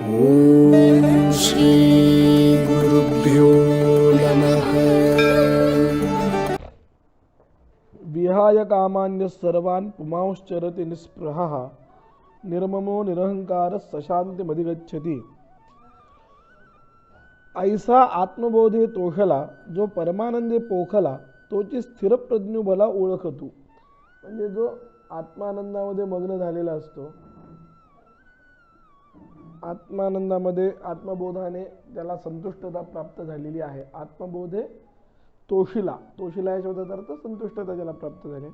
ओम श्री गुरुभ्यो नमः। विहाय कामान्य सर्वान् पुमांश्चरति निःस्पृहः निर्ममो निरहंकार सशांतिमधिगच्छति। ऐसा आत्मबोधे तोषला जो परमानंदे पोखला तोची स्थिर प्रज्ञुबला ओळखतू. म्हणजे जो आत्मानंदामध्ये मग्न झालेला असतो, आत्मानंदामध्ये आत्मबोधाने त्याला संतुष्टता प्राप्त झालेली आहे. आत्मबोधे तोषिला, तोषिला या शब्दाचा अर्थ संतुष्टता ज्याला प्राप्त झाली,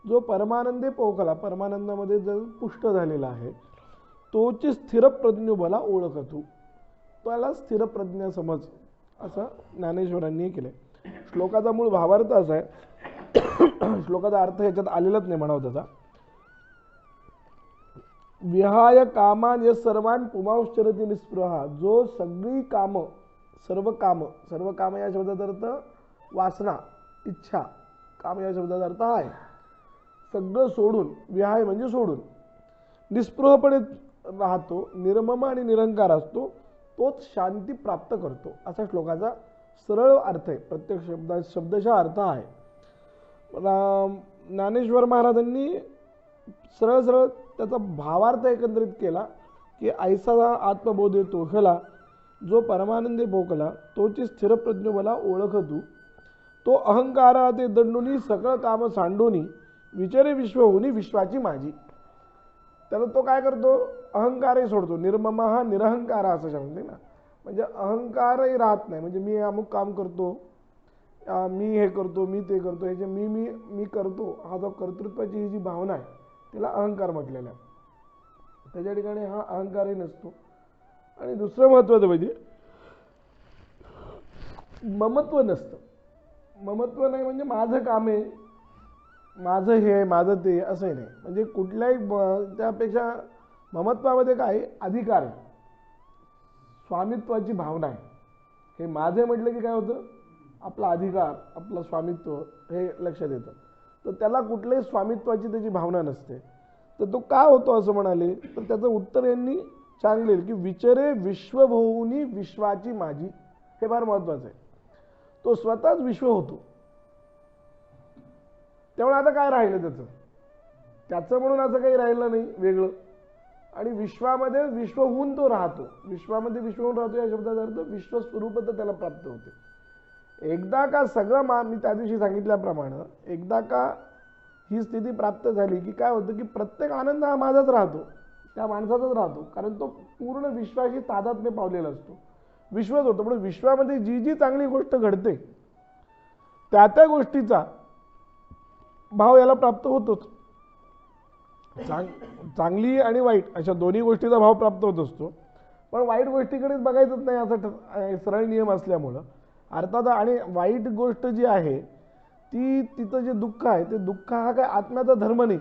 जो परमानंदे पोखला, परमानंदामध्ये जर पुष्ट झालेला आहे, तोची स्थिर प्रज्ञुबला ओळखतू. त्याला स्थिर प्रज्ञा समज, असं ज्ञानेश्वरांनी केलं. श्लोकाचा मूळ भावार्थ असा आहे, श्लोकाचा अर्थ याच्यात आलेलाच नाही म्हणावं त्याचा. विहाय कामान या सर्वान पुमांश्चरति निःस्पृहा, जो सगळी कामं, सर्व काम या शब्दाचा अर्थ वासना, इच्छा, काम या शब्दाचा अर्थ आहे सगळं सोडून, विहाय म्हणजे सोडून, निस्पृहपणे राहतो, निर्मम आणि निरंकार असतो, तोच शांती प्राप्त करतो, असा श्लोकाचा सरळ अर्थ आहे. प्रत्येक शब्दशः अर्थ आहे. ज्ञानेश्वर महाराजांनी सरळ सरळ त्याचा भावार्थ एकत्रित केला की ऐसा आत्मबोधे तोषला जो परमानंदे भोगला तोची स्थिर प्रज्ञबला ओळखतू. तो अहंकारा ते दंडुनी सकळ काम सांडूनी विचारे विश्व होनी विश्वाची माझी. त्याला तो काय करतो, अहंकारही सोडतो. निर्मम हा निरहंकार असं सांगते ना, म्हणजे अहंकारही राहत नाही. म्हणजे मी अमुक काम करतो, मी हे करतो, मी ते करतो, हे जे मी मी मी करतो, हा जो कर्तृत्वाची ही जी भावना आहे तिला अहंकार म्हटलेला आहे. त्याच्या ठिकाणी हा अहंकारही नसतो. आणि दुसरं महत्त्वाचं म्हणजे ममत्व नसतं. ममत्व नाही म्हणजे माझं काम आहे, माझं हे आहे, माझं ते, असंही नाही. म्हणजे कुठल्याही त्यापेक्षा ममत्वामध्ये काय अधिकार आहे, स्वामित्वाची भावना आहे. हे माझे म्हटलं की काय होतं, आपला अधिकार, आपलं स्वामित्व हे लक्षात येतं. तर त्याला कुठल्याही स्वामित्वाची त्याची भावना नसते. तर तो का होतो असं म्हणाले, तर त्याचं उत्तर यांनी सांगले की विचारे विश्वभोवनी विश्वाची माझी. हे फार महत्त्वाचं आहे. तो स्वतःच विश्व होतो. त्यामुळे आता काय राहिलं त्याचं म्हणून असं काही राहिलं नाही वेगळं. आणि विश्वामध्ये विश्व होऊन तो राहतो. विश्वामध्ये विश्व होऊन राहतो या शब्दाचा अर्थ विश्वस्वरूपता त्याला प्राप्त होते. एकदा का सगळं मी त्या दिवशी सांगितल्याप्रमाणे एकदा का ही स्थिती प्राप्त झाली की काय होतं की प्रत्येक आनंद हा माझाच राहतो, त्या माणसाचाच राहतो. कारण तो पूर्ण विश्वाशी तादात्म्य पावलेला असतो, विश्वच होतो. म्हणून विश्वामध्ये जी जी चांगली गोष्ट घडते त्या त्या गोष्टीचा भाव याला प्राप्त होतोच. चांगली आणि वाईट अशा दोन्ही गोष्टीचा भाव प्राप्त होत असतो. पण वाईट गोष्टीकडेच बघायचंच नाही असा सरळ नियम असल्यामुळं अर्थात. आणि वाईट गोष्ट जी आहे ती, तिचं जे दुःख आहे ते दुःख हा काय आत्म्याचा धर्म नाही.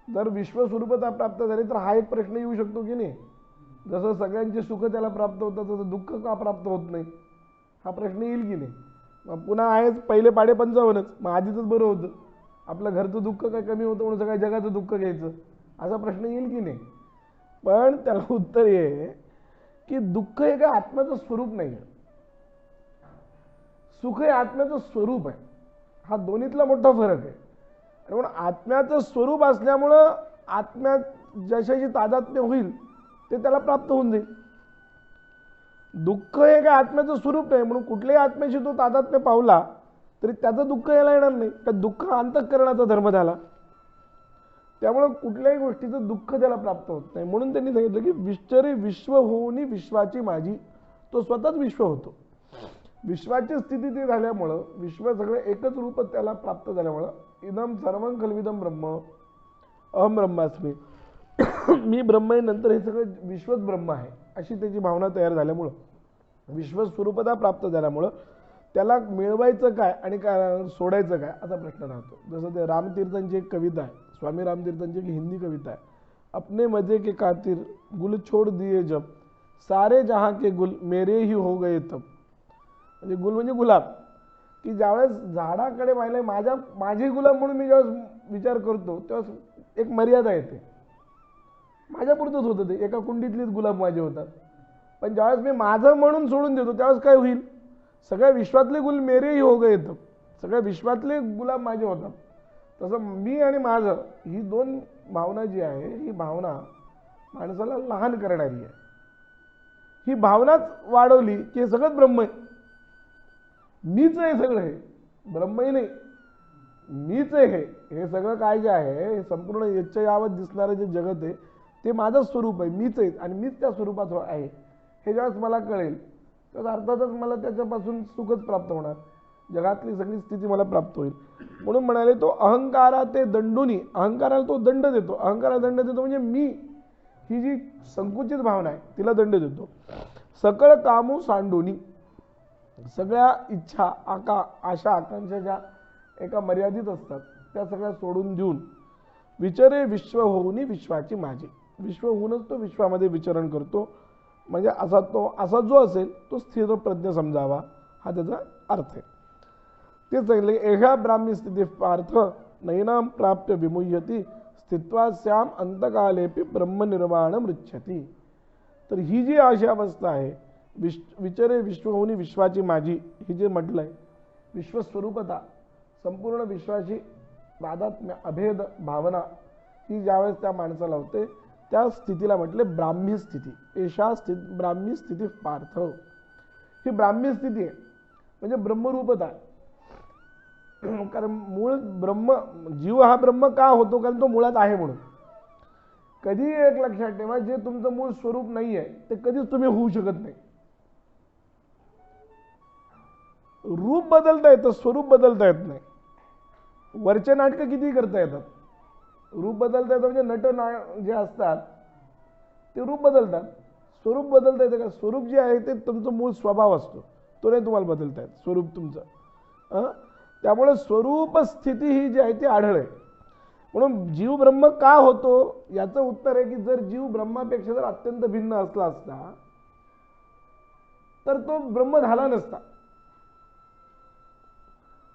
जर विश्वस्वरूपता प्राप्त झाली तर हा एक प्रश्न येऊ शकतो की नाही, जसं सगळ्यांचे सुख त्याला प्राप्त होतं तसं दुःख का प्राप्त होत नाही, हा प्रश्न येईल की नाही. मग पुन्हा आहेच पहिले पाडे 55, मग आधीच बरं होतं, आपलं घरचं दुःख काय कमी होतं म्हणून सगळ्या जगाचं दुःख घ्यायचं, असा प्रश्न येईल की नाही. पण त्याला उत्तर हे की दुःख हे काय आत्म्याचं स्वरूप नाही आहे, सुख हे आत्म्याचं स्वरूप आहे. हा दोन्हीतला मोठा फरक आहे. आणि म्हणून आत्म्याचं स्वरूप असल्यामुळं आत्म्यात जशाची तादात्म्य होईल ते त्याला प्राप्त होऊन जाईल. दुःख हे काय आत्म्याचं स्वरूप नाही, म्हणून कुठल्याही आत्म्याशी तो तादात्म्य पावला तरी त्याचं दुःख यायला येणार नाही. त्या दुःख अंतःकरणाचा धर्म झाला. त्यामुळं कुठल्याही गोष्टीचं दुःख त्याला प्राप्त होत नाही. म्हणून त्यांनी सांगितलं की विश्चरे विश्व होऊनी विश्वाची माझी. तो स्वतःच विश्व होतो. विश्वाची स्थिती ती झाल्यामुळं, विश्व सगळं एकच रूप त्याला प्राप्त झाल्यामुळं इदम सर्वं खल्विदम ब्रह्म अहम ब्रह्मास्मी, मी ब्रह्म आहे, नंतर हे सगळं विश्वच ब्रह्म आहे अशी त्याची भावना तयार झाल्यामुळं, विश्वस्वरूपता प्राप्त झाल्यामुळं त्याला मिळवायचं काय आणि काय सोडायचं काय असा प्रश्न राहतो. जसं ते रामतीर्थांची एक कविता आहे, स्वामी रामतीर्थांची एक हिंदी कविता आहे, अपने मजे के खातिर गुल छोड़ दिए जब सारे जहां के गुल मेरे ही हो गए तब. म्हणजे गुल म्हणजे गुलाब, की ज्यावेळेस झाडाकडे पाहिलं माझी गुलाब म्हणून मी ज्यावेळेस विचार करतो तेव्हा एक मर्यादा येते. माझ्यापुरतंच होतं ते, एका कुंडीतलीच गुलाब माझे होतात. पण ज्यावेळेस मी माझं म्हणून सोडून देतो त्यावेळेस काय होईल, सगळ्या विश्वातले गुल मेरेही हो गए येतं, सगळ्या विश्वातले गुलाब माझे होतात. तसं मी आणि माझं ही दोन भावना जी आहे, ही भावना माणसाला लहान करणारी आहे. ही भावनाच वाढवली की हे सगळंच ब्रह्म आहे, मीच आहे सगळं, हे ब्रह्मही नाही, मीच आहे. हे सगळं काय जे आहे, हे संपूर्ण याच्या यावत दिसणारं जे जगत आहे ते माझं स्वरूप आहे, मीच आहे आणि मीच त्या स्वरूपात आहे. हे ज्यावेळेस मला कळेल तर अर्थातच मला त्याच्यापासून सुखच प्राप्त होणार, जगातली सगळी स्थिती मला प्राप्त होईल. म्हणून म्हणाले तो अहंकारा ते दंडुनी, अहंकाराला तो दंड देतो. अहंकाराला दंड देतो म्हणजे मी ही जी संकुचित भावना आहे तिला दंड देतो. सकळ कामू सांडुनी, सगळ्या इच्छा आशा आकांक्षा ज्या एका मर्यादित असतात त्या सगळ्या सोडून देऊन विचरे विश्व होऊनी विश्वाची माझी, विश्व होऊनच तो विश्वामध्ये विचरण करतो. म्हणजे असा जो असेल तो स्थिर प्रज्ञ समजावा, हा त्याचा अर्थ आहे. ते सांगितले एहा ब्राह्मी स्थिती पार्थ नैनाम प्राप्त विमुह्यती स्थित्वास्याम अंतकालेपी ब्रह्मनिर्वाण मृच्छती. तर ही जी अशी अवस्था आहे, विचरे विश्वहोनी विश्वाची माझी, ही जे म्हटलं आहे विश्वस्वरूपता, संपूर्ण विश्वाची तादात्म्य अभेद भावना, ही ज्यावेळेस त्या माणसाला होते त्या स्थितीला म्हटले ब्राह्मी स्थिती. एषा ब्राह्मी स्थिती पार्थ, ही ब्राह्मी स्थिती आहे म्हणजे ब्रह्मरूपता आहे. कारण मूळ ब्रह्म, जीव हा ब्रह्म का होतो, कारण तो मुळात आहे म्हणून. कधी एक लक्षात ठेवा, जे तुमचं मूळ स्वरूप नाही आहे ते कधीच तुम्ही होऊ शकत नाही. रूप बदलता येतं, स्वरूप बदलता येत नाही. वरचे नाटकं किती करता येतात, रूप बदलता येतं म्हणजे नट जे असतात ते रूप बदलतात, स्वरूप बदलता येतं का? स्वरूप जे आहे ते तुमचं मूळ स्वभाव असतो, तो नाही तुम्हाला बदलता येत स्वरूप तुमचं. त्यामुळे स्वरूप स्थिती ही जी आहे ती आढळ आहे. म्हणून जीव ब्रह्म का होतो याचं उत्तर आहे की जर जीव ब्रह्मापेक्षा जर अत्यंत भिन्न असला असता तर तो ब्रह्म झाला नसता.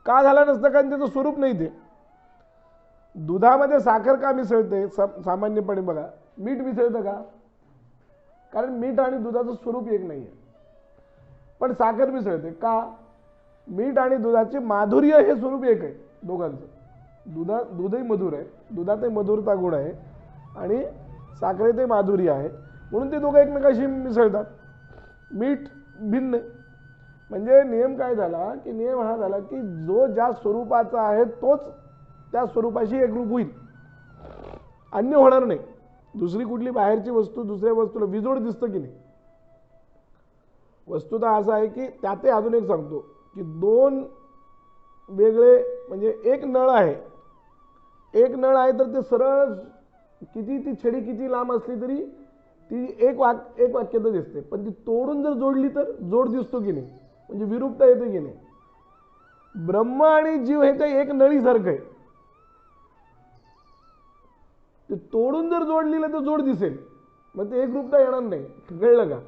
का झाला नसता? कारण त्याचं स्वरूप नाही. ते दुधामध्ये साखर का मिसळते? सामान्यपणे बघा, मीठ मिसळतं का? कारण मीठ आणि दुधाचं स्वरूप एक नाही आहे. पण साखर मिसळते का? मीठ आणि दुधाचे माधुर्य हे स्वरूप एक आहे दोघांचं. दूधही मधुर आहे, दुधातही मधुरता गुण आहे आणि साखरेतही माधुर्य आहे, म्हणून ते दोघं एकमेकाशी मिसळतात. मीठ भिन्न. म्हणजे नियम काय झाला की नियम हा झाला की जो ज्या स्वरूपाचा आहे तोच त्या स्वरूपाशी एकरूप होईल, अन्य होणार नाही. दुसरी कुठली बाहेरची वस्तू दुसऱ्या वस्तूला विजोड दिसतं की नाही? वस्तुतः असं आहे की त्यातही अजून एक सांगतो की दोन वेगळे, म्हणजे एक नळ आहे तर ते सरळ किती ती छडी किती लांब असली तरी ती एक वाक्यता दिसते, पण ती तोडून जर जोडली तर जोड दिसतो की नाही, म्हणजे विरूपता येते की नाही? ब्रह्म आणि जीव हे काही एक नळीसारखं आहे. ते तोडून जर जोडलेलं तर जोड दिसेल, मग ते एकरूपता येणार नाही. कळलं का?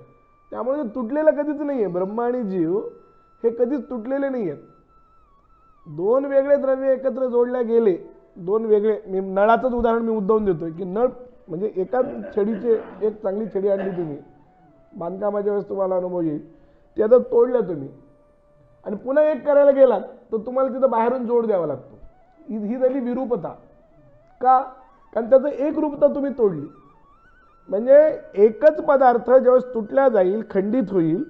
त्यामुळे ते तुटलेलं कधीच नाही आहे. ब्रह्म आणि जीव हे कधीच तुटलेले नाही आहेत. दोन वेगळे द्रव्य एकत्र जोडल्या गेले, दोन वेगळे, मी नळाचंच उदाहरण मी उद्भवून देतोय की नळ म्हणजे एकाच छडीचे, एक चांगली छडी आणली तुम्ही, बांधकामाच्या वेळेस तुम्हाला अनुभव येईल, ते आता तोडलं तुम्ही आणि पुन्हा एक करायला गेलात तर तुम्हाला तिथं बाहेरून जोड द्यावा लागतो. ही झाली विरूपता. का? कारण त्याचं एक रूपता तुम्ही तोडली. म्हणजे एकच पदार्थ ज्यावेळेस तुटल्या जाईल, खंडित होईल,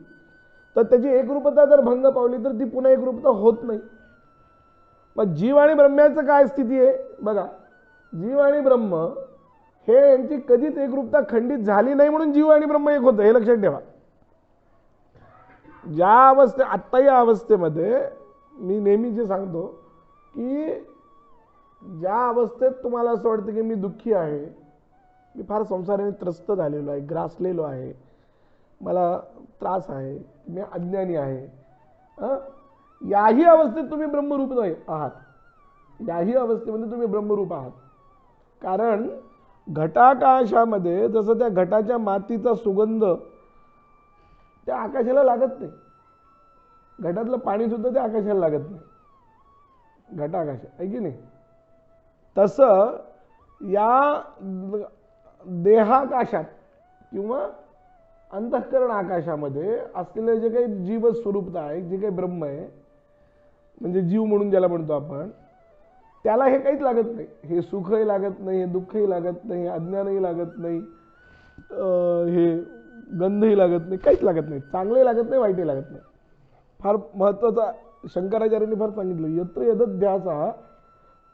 तर त्याची एकरूपता जर भंग पावली तर ती पुन्हा एकरूपता होत नाही. मग जीव आणि ब्रह्माचं काय स्थिती आहे बघा. जीव आणि ब्रह्म हे यांची कधीच एकरूपता खंडित झाली नाही, म्हणून जीव आणि ब्रह्म एक होतं, हे लक्षात ठेवा. ज्या आत्ता या अवस्थेमध्ये मी नेहमी जे सांगतो की ज्या अवस्थेत तुम्हाला असं वाटतं की मी दुःखी आहे, मी फार संसाराने त्रस्त झालेलो आहे, ग्रासलेलो आहे, मला त्रास आहे, मी अज्ञानी आहे, याही अवस्थेत तुम्ही ब्रह्मरूप नाही आहात. याही अवस्थेमध्ये तुम्ही ब्रह्मरूप आहात. कारण घटाकाशामध्ये जसं त्या घटाच्या मातीचा सुगंध त्या आकाशाला लागत नाही, घटातलं पाणी सुद्धा त्या आकाशाला लागत नाही, घटाकाश आहे की नाही? तसं या देहाकाशात किंवा अंतःकरण आकाशामध्ये असलेले जे काही जीवस्वरूपता आहे, जे काही ब्रह्म आहे, म्हणजे जीव म्हणून ज्याला म्हणतो आपण, त्याला हे काहीच लागत नाही. हे सुखही लागत नाही, हे दुःखही लागत नाही, अज्ञानही लागत नाही, हे गंधही लागत नाही, काहीच लागत नाही, चांगलंही लागत नाही, वाईटही लागत नाही. फार महत्त्वाचा शंकराचार्यांनी फार सांगितलं, यत्र यदध्यासः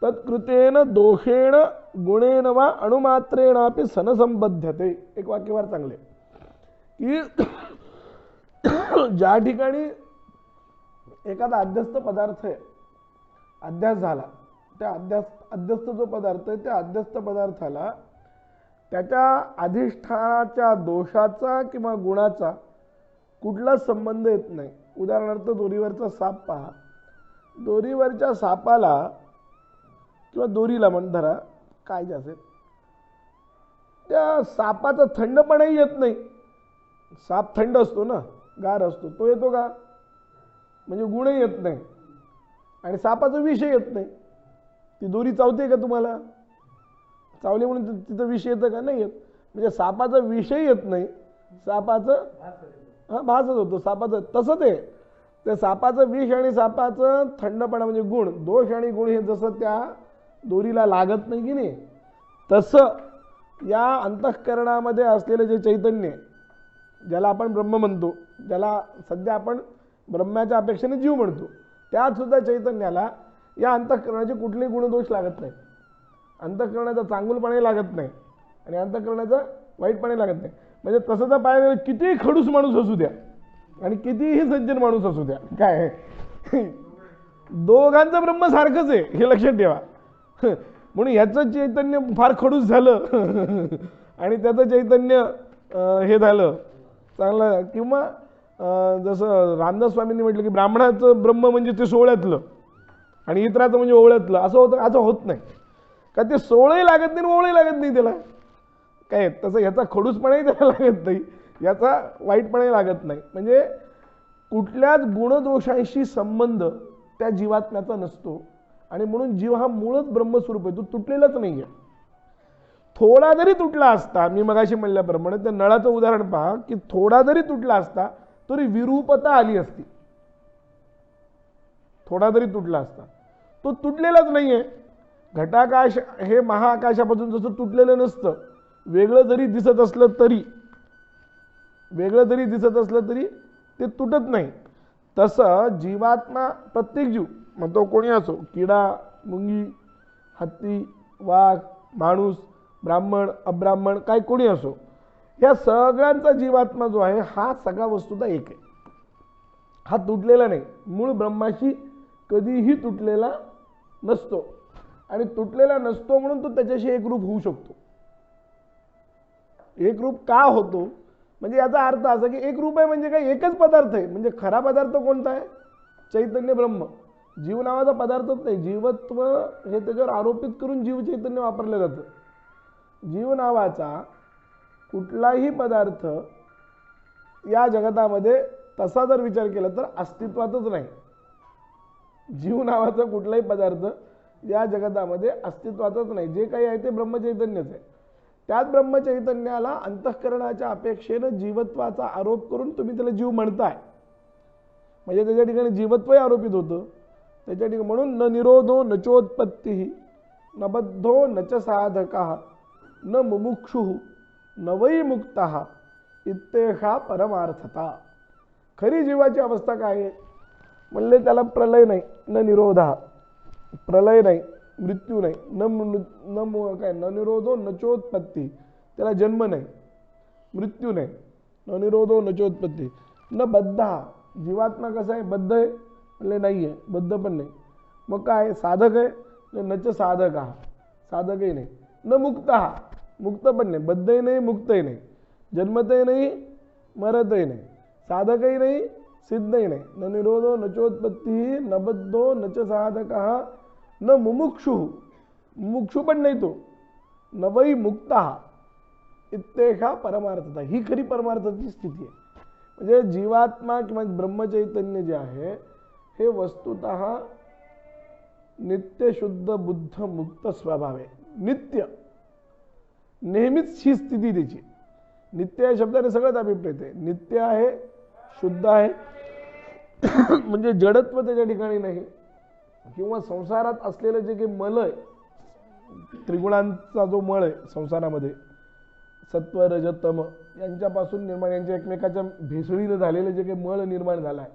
तत्कृतेन दोषेण गुणेन वा अणुमात्रेणापि सनसंबध्यते. एक वाक्य फार चांगले की ज्या ठिकाणी एखादा अध्यस्त पदार्थ आहे, अध्यास झाला, त्या अध्यस्त जो पदार्थ आहे त्या अध्यस्त पदार्थाला त्याच्या अधिष्ठानाच्या दोषाचा किंवा गुणाचा कुठलाच संबंध येत नाही. उदाहरणार्थ दोरीवरचा साप पहा, दोरीवरच्या सापाला किंवा दोरीला धरा, काय जे असेल, त्या सापाचा थंडपणाही येत नाही. साप थंड असतो ना, गार असतो, तो येतो का? म्हणजे गुणही येत नाही आणि सापाचा विषय येत नाही. ती दोरी चावते का तुम्हाला? चावली म्हणून तिथं विष येतं का? नाही येत. म्हणजे सापाचा विषय येत नाही, सापाचं भासच होतो सापाचं. तसं ते सापाचं विष आणि सापाचं थंडपणा म्हणजे गुण, दोष आणि गुण हे जसं त्या दोरीला लागत नाही की नाही, तसं या अंतःकरणामध्ये असलेलं जे चैतन्य, ज्याला आपण ब्रह्म म्हणतो, ज्याला सध्या आपण ब्रह्माच्या अपेक्षेने जीव म्हणतो, त्यात सुद्धा चैतन्याला या अंतःकरणाचे कुठलेही गुणदोष लागत नाही. अंतःकरणाचा चांगुलपणाही लागत नाही आणि अंतःकरणाचा वाईटपणाही लागत नाही. म्हणजे तसं तर पाहिलं, कितीही खडूस माणूस असू द्या आणि कितीही सज्जन माणूस असू द्या, काय दोघांचं ब्रह्म सारखंच आहे, हे लक्षात ठेवा. म्हणून याचं चैतन्य फार खडूस झालं आणि त्याचं चैतन्य हे झालं चांगलं, किंवा जसं रामदास स्वामींनी म्हटलं की ब्राह्मणाचं ब्रह्म म्हणजे ते सोहळ्यातलं आणि इतराचं म्हणजे ओवळ्यातलं, असं होतं. असं होत नाही का, ते सोहळंही लागत नाही, ओवळही लागत नाही त्याला, काय तसं ह्याचा खडूसपणाही त्याला लागत नाही, याचा वाईटपणाही लागत नाही. म्हणजे कुठल्याच गुणदोषांशी संबंध त्या जीवात्म्याचा नसतो आणि म्हणून जीव हा मूळच ब्रह्मस्वरूप आहे, तो तुटलेलाच नाही आहे. थोडा जरी तुटला असता, मी मगाशी म्हणल्याप्रमाणे त्या नळाचं उदाहरण पहा की थोडा जरी तुटला असता तरी विरूपता आली असती. थोडा जरी तुटला असता, तो तुटलेलाच नाही आहे. घटाकाश हे महाआकाशापासून जसं तुटलेलं नसतं, वेगळं जरी दिसत असलं तरी ते तुटत नाही, तसं जीवात्मा, प्रत्येक जीव, मग तो कोणी असो, किडा, मुंगी, हत्ती, वाघ, माणूस, ब्राह्मण, अब्राह्मण, काय कोणी असो, या सगळ्यांचा जीवात्मा जो आहे हा सगळा वस्तुतः एक आहे. हा तुटलेला नाही, मूळ ब्रह्माशी कधीही तुटलेला नसतो आणि तुटलेला नसतो म्हणून तो त्याच्याशी एकरूप होऊ शकतो. एकरूप का होतो म्हणजे याचा अर्थ असा की एकरूप आहे म्हणजे काय, एकच पदार्थ आहे. म्हणजे खरा पदार्थ कोणता आहे? चैतन्य ब्रह्म. जीव नावाचा पदार्थच नाही. जीवत्व हे त्याच्यावर आरोपित करून जीव चैतन्य वापरलं जातं. जीव नावाचा कुठलाही पदार्थ या जगतामध्ये तसा जर विचार केला तर अस्तित्वातच नाही. जीव नावाचा कुठलाही पदार्थ या जगतामध्ये अस्तित्वातच नाही. जे काही आहे ते ब्रह्मचैतन्यच आहे. त्याच ब्रह्मचैतन्याला अंतःकरणाच्या अपेक्षेनं जीवत्वाचा आरोप करून तुम्ही त्याला जीव म्हणताय, म्हणजे त्याच्या ठिकाणी जीवत्वही आरोपित होतं. त्याच्या ठिकाणी म्हणून न निरोधो न चोत्पत्ती न बद्धो न च साधकः न मुमुक्षुः न वै मुक्तः इत्येषा परमार्थता. खरी जीवाची अवस्था काय आहे म्हणले, त्याला प्रलय नाही, न निरोधा, प्रलय नाही, मृत्यू नाही, न निरोधो न चोत्पत्ती, त्याला जन्म नाही, मृत्यू नाही, न निरोधो न चोत्पत्ती, न बद्धा. जीवात्मा कसा आहे? बद्ध आहे म्हणले नाही आहे, बद्ध पण नाही. मग काय? साधक आहे, नच साधक हा, साधकही नाही. न मुक्त हा, मुक्त पण नाही, बद्धही नाही, मुक्तही नाही, जन्मतही नाही, मरतही नाही, साधकही नाही, सिद्धही नाही. न निरोधो न चोत्पत्ती न बद्धो न च साधक न मुमुक्षु, मुमुक्षु पण नाही तो, न वै मुक्त इत्येषा परमार्थता. ही खरी परमार्थाची स्थिती आहे. म्हणजे जीवात्मा किंवा ब्रह्मचैतन्य जे आहे हे वस्तुतः नित्य शुद्ध बुद्ध मुक्त स्वभाव आहे. नित्य नेहमीच ही स्थिती त्याची. नित्य या शब्दाने सगळ्यात अभिप्रेत आहे. नित्य आहे, शुद्ध आहे, म्हणजे जडत्व त्याच्या ठिकाणी नाही. किंवा संसारात असलेलं जे काही मल आहे, त्रिगुणांचा जो मळ आहे संसारामध्ये, सत्व रज तम यांच्यापासून निर्माण, यांच्या एकमेकाच्या भेसळीनं झालेलं जे काही मळ निर्माण झाला आहे,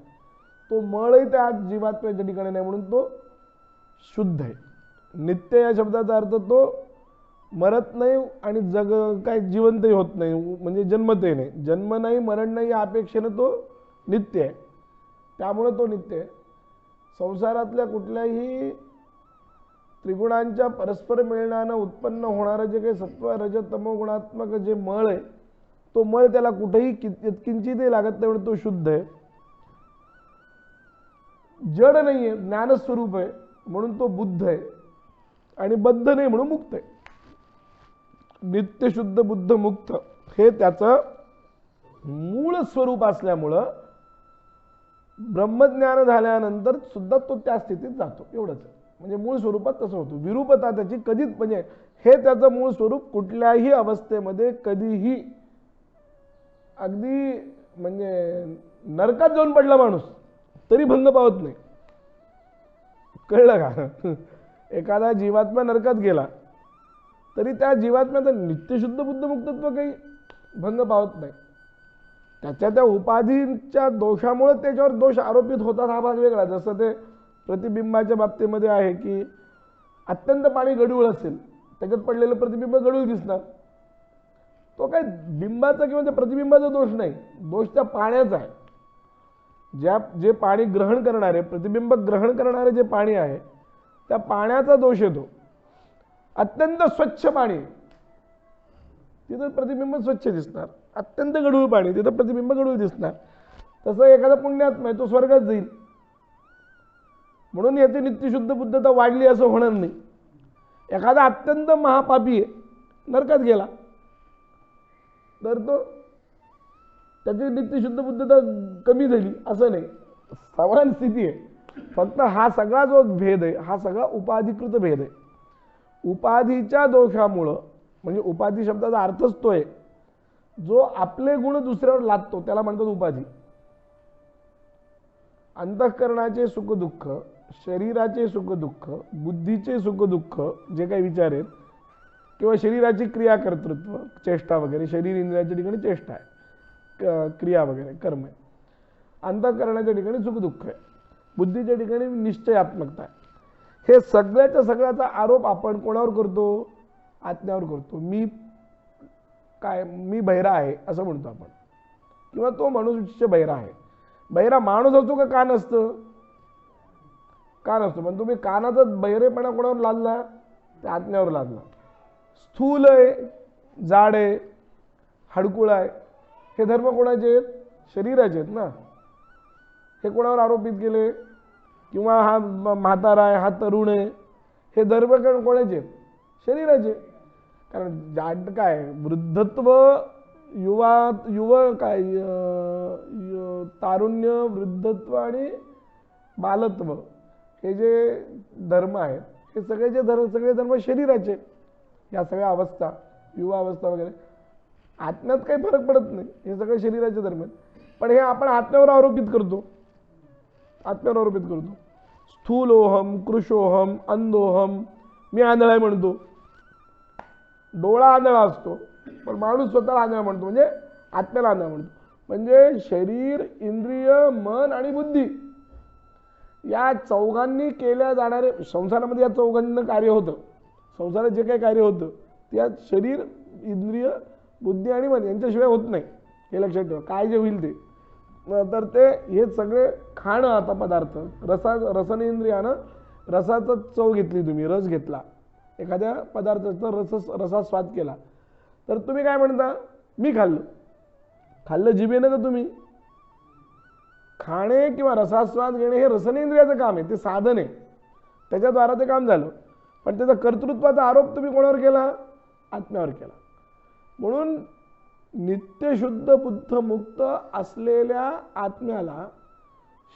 तो मळही त्या जीवात्म्याच्या ठिकाणी नाही, म्हणून तो शुद्ध आहे. नित्य या शब्दाचा अर्थ तो मरत नाही आणि काय जिवंतही होत नाही, म्हणजे जन्मतही नाही. जन्म नाही, मरण नाही या अपेक्षेनं तो नित्य आहे. त्यामुळं तो नित्य आहे. संसारातल्या कुठल्याही त्रिगुणांच्या परस्पर मिळण्यानं उत्पन्न होणारं जे काही सत्व रज तमो गुणात्मक जे मळ आहे, तो मळ त्याला कुठेही किंचितही लागत नाही, म्हणून तो शुद्ध आहे. जड नाही आहे, ज्ञानस्वरूप आहे, म्हणून तो बुद्ध आहे. आणि बद्ध नाही म्हणून मुक्त आहे. नित्य शुद्ध बुद्ध मुक्त हे त्याचं मूळ स्वरूप असल्यामुळं ब्रह्मज्ञान झाल्यानंतर सुद्धा तो त्या स्थितीत जातो, एवढंच. म्हणजे मूळ स्वरूपात तसं होतं. विरूपता त्याची कधीच, म्हणजे हे त्याचं मूळ स्वरूप कुठल्याही अवस्थेमध्ये कधीही, अगदी म्हणजे नरकात जाऊन पडला माणूस तरी भंग पावत नाही. कळलं का? एखादा जीवात्मा नरकात गेला तरी त्या जीवात्म्याचं नित्यशुद्ध बुद्ध मुक्तत्व काही भंग पावत नाही. त्याच्या त्या उपाधींच्या दोषामुळे त्याच्यावर दोष आरोपित होतात, हा भाग वेगळा. जसं ते प्रतिबिंबाच्या बाबतीमध्ये आहे की अत्यंत पाणी गढूळ असेल, त्याच्यात पडलेलं प्रतिबिंब गढूळ दिसणार. तो काय बिंबाचा किंवा त्या प्रतिबिंबाचा दोष नाही, दोष त्या पाण्याचा आहे. जे पाणी ग्रहण करणारे, प्रतिबिंब ग्रहण करणारे जे पाणी आहे, त्या पाण्याचा दोष येतो. अत्यंत स्वच्छ पाणी, तिथं प्रतिबिंब स्वच्छ दिसणार. अत्यंत गढूळ पाणी, तिथं प्रतिबिंब गढूळ दिसणार. तसं एखादा पुण्यात्मा आहे, तो स्वर्गात जाईल. म्हणून याची नित्यशुद्ध बुद्धता वाढली असं होणार नाही. एखादा अत्यंत महापापी आहे, नरकात गेला, तर तो त्याची नित्यशुद्ध बुद्धता कमी झाली असं नाही, समान स्थिती आहे. फक्त हा सगळा जो भेद आहे, हा सगळा उपाधिकृत भेद आहे. उपाधीच्या दोषामुळं, म्हणजे उपाधी शब्दाचा अर्थच तो आहे, जो आपले गुण दुसऱ्यावर लादतो त्याला म्हणतात उपाधी. अंतःकरणाचे सुख दुःख, शरीराचे सुख दुःख, बुद्धीचे सुख दुःख जे काही विचार आहेत, किंवा शरीराची क्रिया कर्तृत्व, चेष्टा वगैरे, शरीर इंद्रियाच्या ठिकाणी चेष्टा आहे, क्रिया वगैरे कर्म आहे. अंतःकरणाच्या ठिकाणी सुख दुःख आहे, बुद्धीच्या ठिकाणी निश्चयात्मकता आहे. हे सगळ्याच्या सगळ्याचा आरोप आपण कोणावर करतो? आत्म्यावर करतो. मी बहिरा आहे असं म्हणतो आपण, किंवा तो मनुष्य बहिरा आहे. बहिरा माणूस असतो का कान असतं? कान असतो. पण तुम्ही कानाचा बहिरेपणा कोणावर लादला? त्या आत्म्यावर लादला. स्थूल आहे, जाड आहे, हडकुळ आहे, हे धर्म कोणाचे आहेत? शरीराचे आहेत ना. हे कोणावर आरोपित केले? किंवा हा म्हातारा आहे, हा तरुण आहे, हे धर्म कोणाचे आहेत? शरीराचे. कारण जाड काय, वृद्धत्व, काय तारुण्य, वृद्धत्व आणि बालत्व, हे जे धर्म आहेत, हे सगळे धर्म शरीराचे. या सगळ्या अवस्था, युवा अवस्था वगैरे, आत्म्यात काही फरक पडत नाही, हे सगळे शरीराचे धर्म आहेत. पण हे आपण आत्म्यावर आरोपित करतो, आत्म्यावर आरोपित करतो. स्थूलोहम, कृशोहम, अंधोहम, मी आंधळा म्हणतो. डोळा आंधळा असतो, पण माणूस स्वतःला आंधळा म्हणतो, म्हणजे आत्म्याला आंधळा म्हणतो. म्हणजे शरीर, इंद्रिय, मन आणि बुद्धी या चौघांनी केल्या जाणारे, संसारामध्ये या चौघांना कार्य होतं. संसारात जे काही कार्य होतं त्यात शरीर, इंद्रिय, बुद्धी आणि मन यांच्याशिवाय होत नाही, हे लक्षात ठेवा. काय जे होईल ते, तर ते हे सगळे खाणं, आता पदार्थ, रसनेंद्रियानं रसाचा चव घेतली, तुम्ही रस घेतला, एखाद्या पदार्थाचा रसास्वाद केला, तर तुम्ही काय म्हणता? मी खाल्लं जिभेनं का तुम्ही? खाणे किंवा रसास्वाद घेणे हे रसनेंद्रियाचं काम आहे, ते साधन आहे, त्याच्याद्वारा ते काम झालं. पण त्याचा कर्तृत्वाचा आरोप तुम्ही कोणावर केला? आत्म्यावर केला. म्हणून नित्यशुद्ध बुद्ध मुक्त असलेल्या आत्म्याला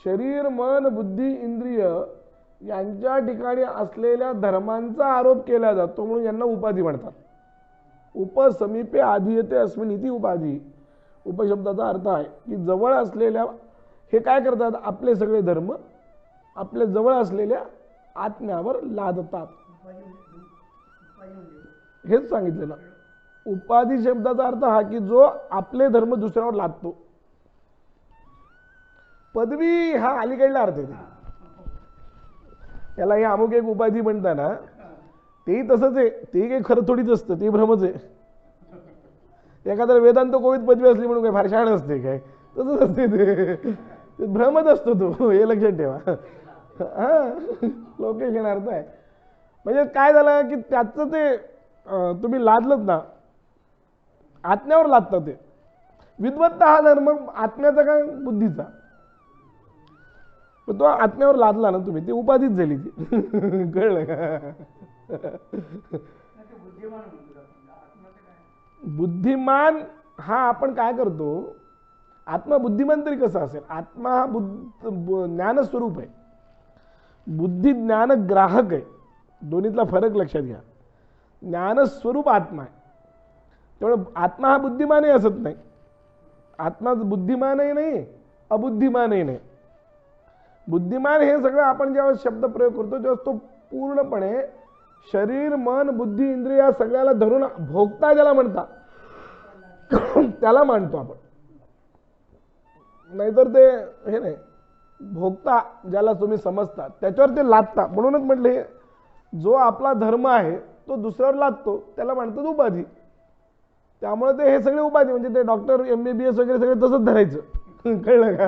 शरीर, मन, बुद्धी, इंद्रिय यांच्या ठिकाणी असलेल्या धर्मांचा आरोप केला जातो, म्हणून यांना उपाधी म्हणतात. उपसमीपे आधीयते अस्मिन इति उपाधी. उपशब्दाचा अर्थ आहे की जवळ असलेल्या, हे काय करतात, आपले सगळे धर्म आपल्या जवळ असलेल्या आत्म्यावर लादतात. हेच सांगितलं ना. उपाधी शब्दाचा अर्थ हा की जो आपले धर्म दुसऱ्यावर लादतो. पदवी हा अलीकडला अर्थ आहे. त्याला हे अमुक एक उपाधी म्हणताना तेही तसंच आहे. तेही काही खरं थोडीच असतं, ते भ्रमच आहे. एखादा वेदांत कोविद पदवी असली म्हणून काय फार शहाण असते काय, तसंच असते ते भ्रमच असतो तो, हे लक्षात ठेवा. हा लोकेशन अर्थ आहे. म्हणजे काय झालं की त्याचं ते तुम्ही लादलत ना, आत्म्यावर लादता. ते विद्वत्ता हा धर्म आत्म्याचा काय बुद्धीचा, पण तो आत्म्यावर लादला ना तुम्ही, ती उपाधीच झाली ती. कळलं का? बुद्धिमान हा आपण काय करतो, आत्मा बुद्धिमान तरी कसा असेल. आत्मा हा ज्ञानस्वरूप आहे, बुद्धी ज्ञान ग्राहक आहे. दोन्हीतला फरक लक्षात घ्या. ज्ञानस्वरूप आत्मा आहे, त्यामुळे आत्मा हा बुद्धिमानही असत नाही. आत्मा बुद्धिमानही नाही, अबुद्धिमानही नाही. बुद्धिमान हे सगळं आपण जेव्हा शब्द प्रयोग करतो तेव्हा तो पूर्णपणे शरीर मन बुद्धी इंद्रिय या सगळ्याला धरून भोगता ज्याला म्हणतात त्याला मानतो आपण. नाहीतर ते हे नाही, भोगता ज्याला तुम्ही समजता त्याच्यावर ते लादता. म्हणूनच म्हटले जो आपला धर्म आहे तो दुसऱ्यावर लादतो त्याला म्हणतात उपाधी. त्यामुळे ते हे सगळे उपाधी, म्हणजे ते डॉक्टर MBBS वगैरे सगळे तसंच धरायचं. कळलं का?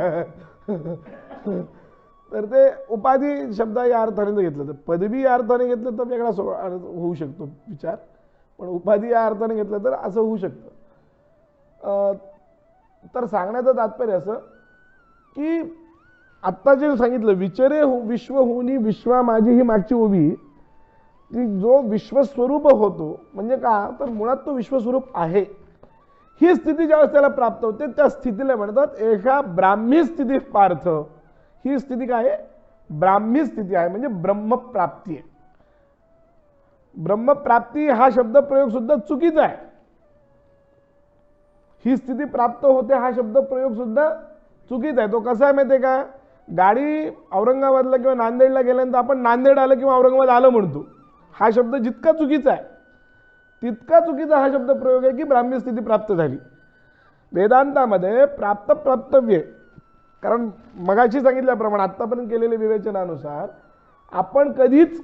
तर ते उपाधी शब्द या अर्थाने घेतलं, तर पदवी या अर्थाने घेतलं तर वेगळा होऊ शकतो विचार, पण उपाधी या अर्थाने घेतलं तर असं होऊ शकतं. तर सांगण्याचं तात्पर्य असं की आत्ता जे सांगितलं, विचरे विश्व होनी विश्वा माझी ही मागची उभी, की जो विश्वस्वरूप होतो म्हणजे का, तर मुळात तो विश्वस्वरूप आहे. ही स्थिती ज्यावेळेस त्याला प्राप्त होते त्या स्थितीला म्हणतात एका ब्राह्मी स्थिती पार्थ. ही स्थिती काय आहे, ब्राह्मी स्थिती आहे, म्हणजे ब्रह्मप्राप्ती आहे. ब्रह्मप्राप्ती हा शब्द प्रयोग सुद्धा चुकीचा आहे. ही स्थिती प्राप्त होते हा शब्द प्रयोग सुद्धा चुकीचा आहे. तो कसा आहे माहिती आहे का, गाडी औरंगाबादला किंवा नांदेडला गेल्यानंतर आपण नांदेड आलं किंवा औरंगाबाद आलं म्हणतो. हा शब्द जितका चुकीचा आहे तितका चुकीचा हा शब्द प्रयोग आहे की ब्राह्मी स्थिती प्राप्त झाली. वेदांतामध्ये प्राप्त प्राप्तव्य, कारण मगाशी सांगितल्याप्रमाणे आत्तापर्यंत केलेल्या विवेचनानुसार आपण कधीच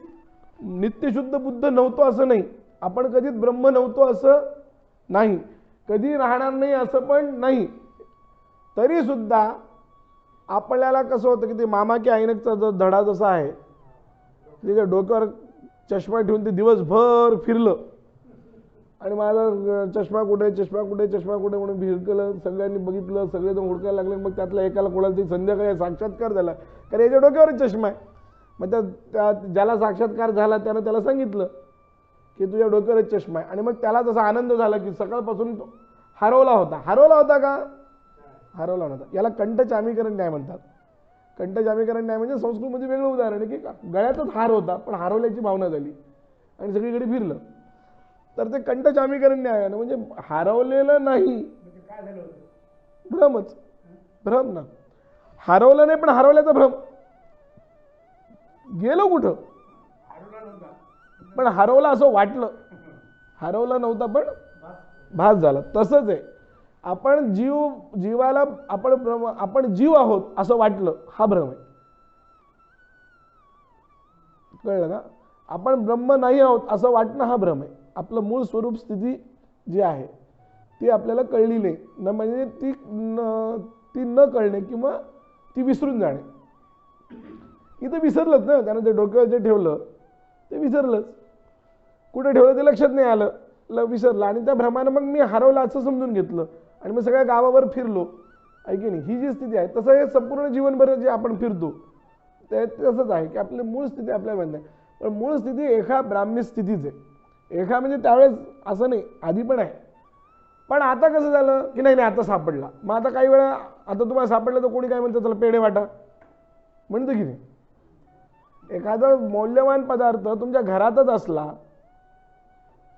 नित्यशुद्ध बुद्ध नव्हतो असं नाही, आपण कधीच ब्रह्म नव्हतो असं नाही, कधी राहणार नाही असं पण नाही. तरी सुद्धा आपल्याला कसं होतं की ते मामा की ऐनकचा जो धडा जसा आहे, त्याच्या डोक्यावर चष्मा ठेवून ते दिवसभर फिरलं आणि माझा चष्मा कुठे चष्मा कुठे चष्मा कुठे म्हणून फिरकलं, सगळ्यांनी बघितलं, सगळेजण हुडकायला लागले. मग त्यातला एकाला कोणाला तरी संध्याकाळी साक्षात्कार झाला, कारण याच्या डोक्यावरच चष्मा आहे. मग त्या ज्याला साक्षात्कार झाला त्यानं त्याला सांगितलं की तुझ्या डोक्यावरच चष्मा आहे. आणि मग त्याला तसा आनंद झाला की सकाळपासून तो हरवला होता. हरवला होता का, हरवला नव्हता. याला कंठचामीकरण न्याय म्हणतात. कंठचामीकरण न्याय म्हणजे संस्कृतमध्ये वेगळं उदाहरण आहे की गळ्यातच हार होता पण हरवल्याची भावना झाली आणि सगळीकडे फिरलं, तर ते कंठचामीकरण न्याय आहे ना, म्हणजे हरवलेलं नाही, भ्रमच, भ्रम ना. हरवलं नाही पण हरवल्याचा भ्रम. गेलो कुठं, पण हरवलं असं वाटलं, हरवलं नव्हता पण भास झाला. तसंच आहे, आपण जीवाला आपण जीव आहोत असं वाटलं, हा भ्रम आहे. कळलं का? आपण ब्रह्म नाही आहोत असं वाटणं हा भ्रम आहे. आपलं मूळ स्वरूप स्थिती जी आहे ती आपल्याला कळली नाही न, म्हणजे ती न कळणे किंवा ती विसरून जाणे. इथं विसरलंच ना, त्यानं ते डोक्यावर जे ठेवलं ते विसरलंच, कुठे ठेवलं ते लक्षात नाही आलं, विसरलं. आणि त्या भ्रमानं मग मी हरवलं असं समजून घेतलं आणि मग सगळ्या गावावर फिरलो, आहे की नाही. ही जी स्थिती आहे, तसं हे संपूर्ण जीवनभर जे आपण फिरतो ते तसंच आहे की आपली मूळ स्थिती आपल्याला माहिती नाही. पण मूळ स्थिती एका ब्राह्मी स्थितीच आहे. एका म्हणजे त्यावेळेस असं नाही, आधी पण आहे. पण आता कसं झालं की नाही आता सापडला. मग आता काही वेळा आता तुम्हाला सापडलं तर कोणी काय म्हणतं, चला पेढे वाटा म्हणतं की नाही. एखादा मौल्यवान पदार्थ तुमच्या घरातच असला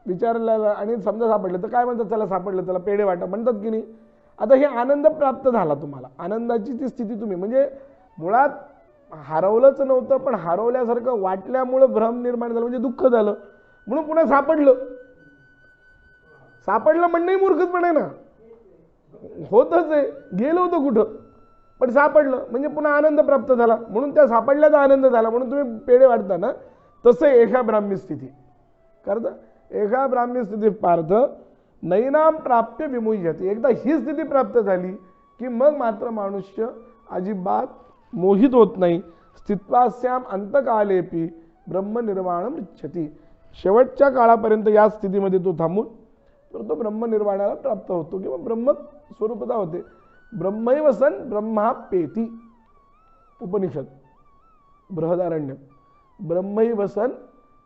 विचारलेला आणि समजा सापडलं तर काय म्हणतात, चला सापडलं त्याला पेढे वाटा म्हणतात की नाही. आता हे आनंद प्राप्त झाला तुम्हाला, आनंदाची ती स्थिती तुम्ही म्हणजे मुळात हरवलंच नव्हतं पण हरवल्यासारखं वाटल्यामुळं भ्रम निर्माण झालं म्हणजे दुःख झालं म्हणून पुन्हा सापडलं. सापडलं म्हणणंही मूर्खपण आहे ना, होतच आहे, गेलं होतं कुठं पण सापडलं म्हणजे पुन्हा आनंद प्राप्त झाला म्हणून त्या सापडल्याचा आनंद झाला म्हणून तुम्ही पेढे वाटता ना. तसं एका ब्राह्मी स्थिती करता, एका ब्राह्मी स्थितीत पार्थ नैनाम प्राप्य विमुह्यते. एकदा ही स्थिती प्राप्त झाली की मग मात्र मनुष्य अजिबात मोहित होत नाही. स्थित्वास्याम अंतकालेपी ब्रह्मनिर्वाणम इच्छती. शेवटच्या काळापर्यंत या स्थितीमध्ये तो थांबून तर तो ब्रह्मनिर्वाणाला प्राप्त होतो किंवा ब्रह्म स्वरूपता होते. ब्रह्मैव सन ब्रह्मापेती. उपनिषद बृहदारण्य. ब्रह्मैव सन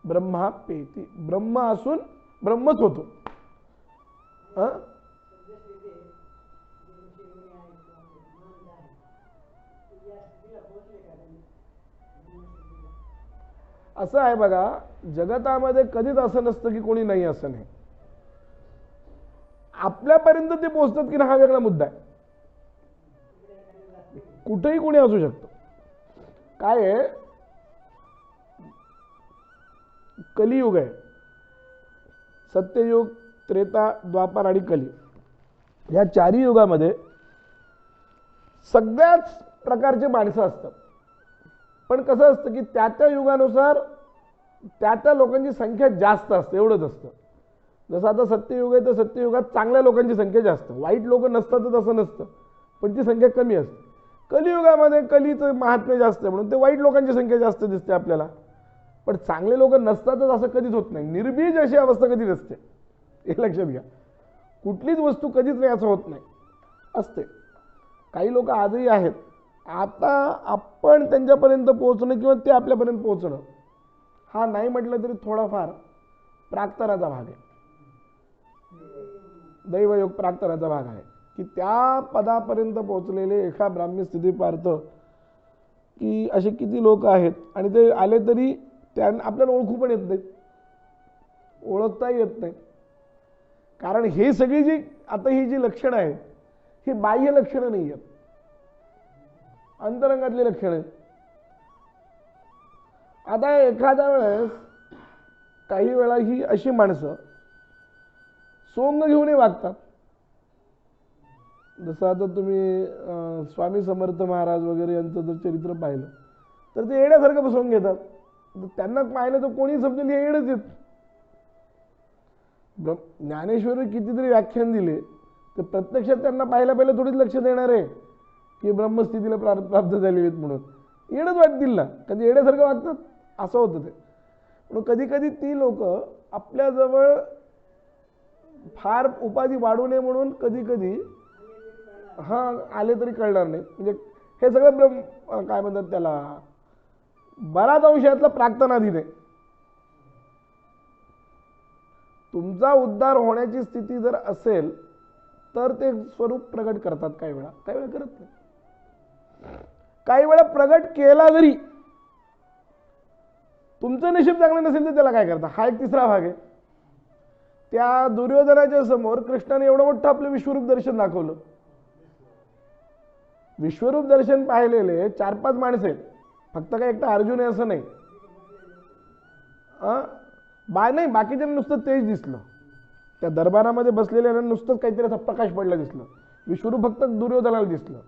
ब्रह्मापेती. ब्रह्म असून ब्रह्मच होतो. असं आहे बघा, जगतामध्ये कधीच असं नसतं की कोणी नाही असं नाही. आपल्यापर्यंत ते पोहोचतात की हा वेगळा मुद्दा आहे. कुठेही कोणी असू शकतं. काय आहे, कलियुग आहे. सत्ययुग, त्रेता, द्वापार आणि कली या चारही युगामध्ये सगळ्याच प्रकारचे माणसं असतात. पण कसं असतं की त्या त्या युगानुसार त्या त्या लोकांची संख्या जास्त असते, एवढंच असतं. जसं आता सत्ययुग आहे तर सत्ययुगात चांगल्या लोकांची संख्या जास्त, वाईट लोक नसतात तर तसं नसतं पण ती संख्या कमी असते. कलियुगामध्ये कलीचं महात्म्य जास्त आहे म्हणून ते वाईट लोकांची संख्या जास्त दिसते आपल्याला, पण चांगले लोक नसतातच असं कधीच होत नाही. निर्बीज अशी अवस्था कधी नसते, हे लक्षात घ्या. कुठलीच वस्तू कधीच नाही असं होत नाही, असते. काही लोक आजही आहेत. आता आपण त्यांच्यापर्यंत पोहोचणं किंवा ते आपल्यापर्यंत पोहोचणं हा नाही म्हटलं तरी थोडाफार प्राक्तनाचा भाग आहे. दैवयोग प्राक्तनाचा भाग आहे की त्या पदापर्यंत पोहोचलेले एका ब्राह्मी स्थिती पार्थ की असे किती लोक आहेत आणि ते आले तरी त्यांना आपल्याला ओळखू पण येत नाहीत, ओळखताही येत नाही. कारण हे सगळी जी आता ही जी लक्षणं आहेत ही बाह्य लक्षणं नाही आहेत, अंतरंगातली लक्षणं आहेत. आता एखाद्या वेळेस काही वेळा ही अशी माणसं सोंग घेऊनही वागतात. जसं आता तुम्ही स्वामी समर्थ महाराज वगैरे यांचं जर चरित्र पाहिलं तर ते येण्यासारखं सोंग घेतात. त्यांना पाहिलं तर कोणी समजेल हे येडच आहेत. ज्ञानेश्वरी कितीतरी व्याख्यान दिले तर प्रत्यक्षात त्यांना पाहिलं पहिलं थोडीच लक्ष देणार आहे की ब्रह्मस्थितीला प्राप्त झालेली आहेत म्हणून. येडच वाटतील ना, कधी येण्यासारखं वागतात, असं होतं ते. म्हणून कधी कधी ती लोक आपल्याजवळ फार उपाधी वाढू नये म्हणून कधी कधी आले तरी कळणार नाही. म्हणजे हे सगळं काय म्हणतात त्याला बराच अंशातला प्राक्तनाधीन आहे. तुमचा उद्धार होण्याची स्थिती जर असेल तर ते स्वरूप प्रगट करतात. काही वेळा करत नाही. काही वेळा प्रगट केला जरी तुमचं नशीब चांगलं नसेल तर त्याला काय करता, हा एक तिसरा भाग आहे. त्या दुर्योधनाच्या समोर कृष्णाने एवढं मोठं आपलं विश्वरूप दर्शन दाखवलं. विश्वरूप दर्शन पाहिलेले 4-5 माणसं आहेत, फक्त काय एकटा अर्जुन आहे असं नाही. नाही, बाकीच्यांना नुसतं तेज दिसलं. त्या दरबारामध्ये बसलेल्या नुसतंच काहीतरी असं प्रकाश पडला दिसलं. विश्वरूप फक्त दुर्योधनाला दिसलं.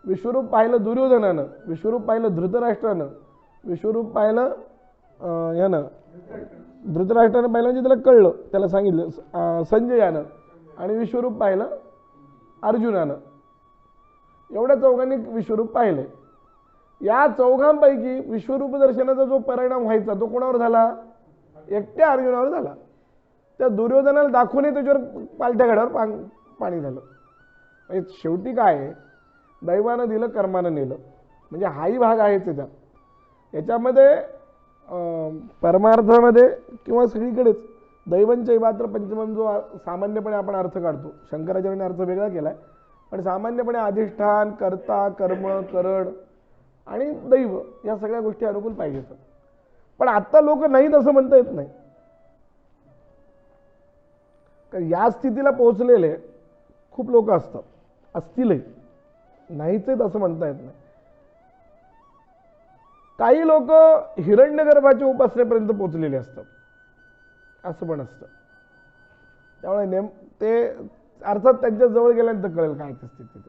विश्वरूप पाहिलं दुर्योधनानं, विश्वरूप पाहिलं धृतराष्ट्रानं, विश्वरूप पाहिलं यानं धृतराष्ट्रानं पाहिलं म्हणजे त्याला कळलं, त्याला सांगितलं संजयानं, आणि विश्वरूप पाहिलं अर्जुनानं. एवढ्या चौघांनी विश्वरूप पाहिलंय. या चौघांपैकी विश्वरूप दर्शनाचा जो परिणाम व्हायचा तो कोणावर झाला, एकट्या अर्जुनावर झाला. त्या दुर्योधनाला दाखवूनही त्याच्यावर पालथ्या घडावर पाणी झालं. म्हणजे शेवटी काय, दैवानं दिलं कर्मानं नेलं, म्हणजे हाही भाग आहे त्याच्यात. याच्यामध्ये परमार्थामध्ये किंवा सगळीकडेच दैवंचै मात्र पंचमम जो सामान्यपणे आपण अर्थ काढतो, शंकराचार्याने अर्थ वेगळा केलाय, पण सामान्यपणे अधिष्ठान, कर्ता, कर्म, करण आणि दैव या सगळ्या गोष्टी अनुकूल पाहिजेत. पण आता लोक नाहीत असं म्हणता येत नाही. या स्थितीला पोहोचलेले खूप लोक असतात, असतीलही, नाहीच आहेत असं म्हणता येत नाही. काही लोक हिरण्यगर्भाच्या उपासनेपर्यंत पोहोचलेले असतात, असं पण असतं. त्यामुळे ते अर्थात त्यांच्या जवळ गेल्यानंतर कळेल काय ती स्थिती.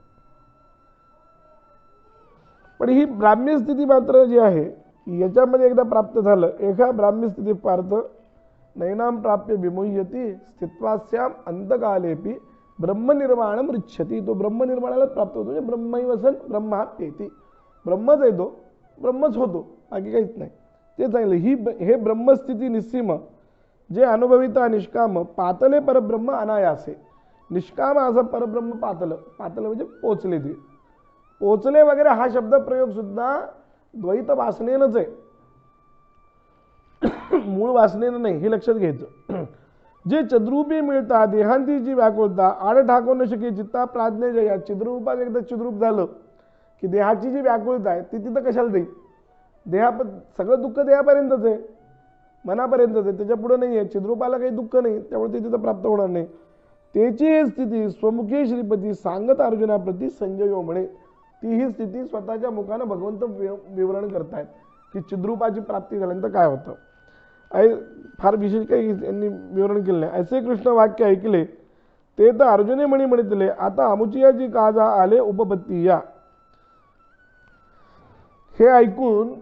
पण ही ब्राह्मी स्थिती मात्र जी आहे याच्यामध्ये एकदा प्राप्त झालं, एका ब्राह्मी स्थिती पार्थ नैनाम प्राप्य विमुह्यती स्थित्वास्याम अंतकालेपी ब्रह्मनिर्वाणम रिच्छती. तो ब्रह्मनिर्वाणालाच प्राप्त होतो, म्हणजे ब्रह्मैवसन ब्रह्माप्येती. ब्रह्मच येतो, ब्रह्मच होतो, बाकी काहीच नाही. ते सांगितलं हे ब्रह्मस्थिती निस्सीम जे अनुभविता निष्काम पातले परब्रह्म अनायासे. निष्काम असं परब्रह्म पातलं म्हणजे पोचले. ते पोचले वगैरे हा शब्द प्रयोग सुद्धा द्वैत वासनेनच आहे, मूळ वासनेनं नाही, हे लक्षात घ्यायचं. जे चिद्रूपी मिळतात देहांती जी व्याकुळता आड ठाकू न शके चित्ता प्राज्ञ जया. चिद्रूपात एकदा चिद्रूप झालं की देहाची जी व्याकुळता आहे ती तिथं कशाला जाईल. सगळं दुःख देहापर्यंतच आहे, मनापर्यंतच आहे, त्याच्या पुढे नाही आहे. चिद्रूपाला काही दुःख नाही, त्यामुळे ते तिथं प्राप्त होणार नाही. त्याची स्थिती स्वमुखी श्रीपती सांगत अर्जुनाप्रती संजयो म्हणे. ती ही स्थिती स्वतःच्या मुखानं भगवंत विवरण करतायत की चिद्रूपाची प्राप्ती झाल्यानंतर काय होतं. फार विशेष काही यांनी विवरण केलं नाही. असे कृष्ण वाक्य ऐकले ते तर अर्जुने म्हणी म्हणितले आता अमुचियाची काजा आले उपपत्ती या. हे ऐकून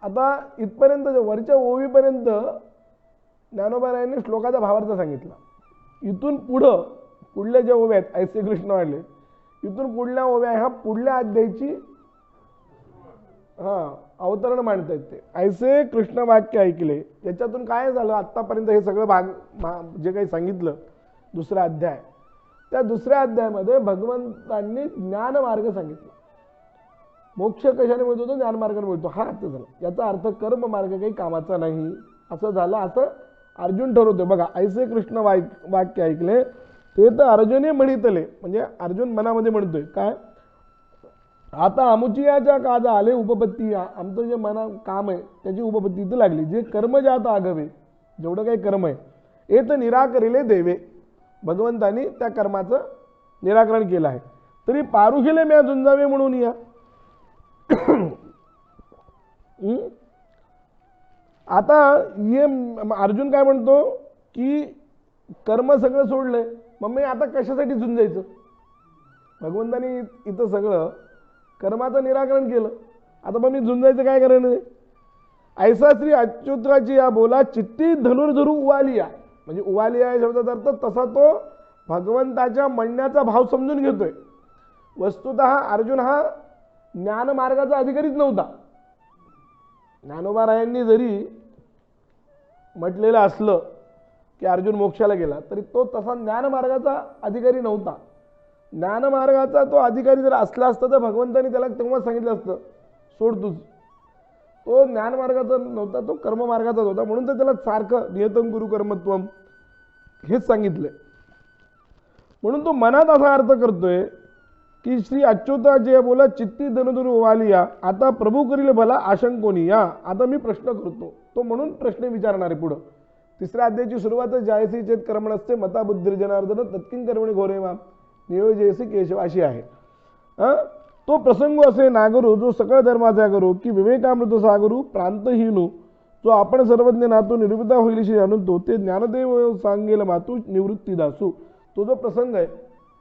आता इथपर्यंत वरच्या ओवीपर्यंत ज्ञानोबारायांनी श्लोकाचा भावार्थ सांगितला. इथून पुढल्या ज्या ओव्या आहेत ऐसे कृष्ण वाढले, इथून पुढल्या ओव्या ह्या पुढल्या अध्यायाची अवतरण मांडतायत. ते ऐसे कृष्ण वाक्य ऐकले याच्यातून काय झालं, आत्तापर्यंत हे सगळं भाग जे काही सांगितलं दुसरा अध्याय, त्या दुसऱ्या अध्यायामध्ये भगवंतांनी ज्ञानमार्ग सांगितला. मोक्ष कशाने मिळतो, तो ज्ञानमार्गाने मिळतो, हा अर्थ झाला. याचा अर्थ कर्म मार्ग काही कामाचा नाही असं झालं, असं अर्जुन ठरवतो. बघा ऐसे कृष्ण वाक्य ऐकले ते तर अर्जुने म्हणितले, म्हणजे अर्जुन मनामध्ये म्हणतोय काय, आता अमुचियाच्या काजा आले उपपत्ती या. आमचं जे मना काम आहे त्याची उपपत्ती इथं लागली. जे कर्म जात आगवे, जेवढं काही कर्म आहे हे तर निराकरिले देवे. भगवंतानी त्या कर्माचं निराकरण केलं आहे. तरी पारुखिले म्या झुंजावे म्हणून या. आता ये अर्जुन काय म्हणतो की कर्म सगळं सोडलंय, मग मी आता कशासाठी झुंजायचं. भगवंतानी इथं सगळं कर्माचं निराकरण केलं, आता मग मी झुंजायचं काय कारण. ऐसा श्री अच्युताची या बोला चित्ती धनुर्धरू उवालिया. म्हणजे उवालिया या शब्दाचा अर्थ तसा तो भगवंताच्या म्हणण्याचा भाव समजून घेतोय. वस्तुतः अर्जुन हा ज्ञानमार्गाचा अधिकारीच नव्हता. ज्ञानोबारायांनी जरी म्हटलेलं असलं की अर्जुन मोक्षाला गेला तरी तो तसा ज्ञानमार्गाचा अधिकारी नव्हता. ज्ञानमार्गाचा तो अधिकारी जर असला असता तर भगवंतानी त्याला तेव्हा सांगितलं असतं सोड तूच. तो ज्ञानमार्गाचा नव्हता, तो कर्ममार्गाचाच होता. म्हणून तर त्याला सारखं नियतं गुरु कर्मत्वम हेच सांगितलंय. म्हणून तो मनात असा अर्थ करतोय की श्री अच्युता जे बोला चित्ती धनुधुरू वालिया. आता प्रभू करील भला आशंकोनी या. आता मी प्रश्न करतो, तो म्हणून प्रश्न विचारणार आहे पुढं. तिसऱ्या अध्यायाची सुरुवात जायसी चेत कर्मण असते मता बुद्धी जनार्दन तत्किन कर्मणी घोरेवा नियोजयसी केशव अशी आहे. तो प्रसंग असे नागरू जो सकळ धर्माचा करू की विवेकामृत सागरू प्रांतहीनू जो आपण सर्वज्ञ नातू निर्मिता होईलशी जाणून तो ते ज्ञानदेव सांगेल मातू निवृत्ती दासू. तो जो प्रसंग आहे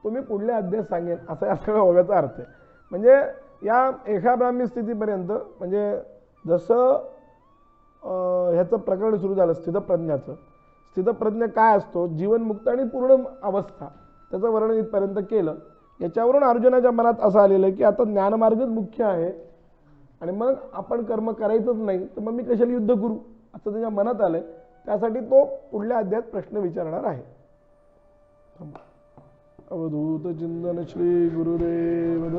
तो मी पुढल्या अध्यायात सांगेन असा या सगळ्या ओव्याचा अर्थ आहे. म्हणजे या एका ब्राह्मी स्थितीपर्यंत म्हणजे जसं ह्याचं प्रकरण सुरू झालं स्थितप्रज्ञाचं. स्थितप्रज्ञ काय असतो, जीवनमुक्त आणि पूर्ण अवस्था, त्याचं वर्णन इथपर्यंत केलं. याच्यावरून अर्जुनाच्या मनात असं आलेलं आहे की आता ज्ञानमार्गच मुख्य आहे आणि मग आपण कर्म करायचंच नाही तर मग मी कशाला युद्ध करू असं त्याच्या मनात आलंय. त्यासाठी तो पुढल्या अध्यायात प्रश्न विचारणार आहे. अवधूत चिंतन श्री गुरुदेव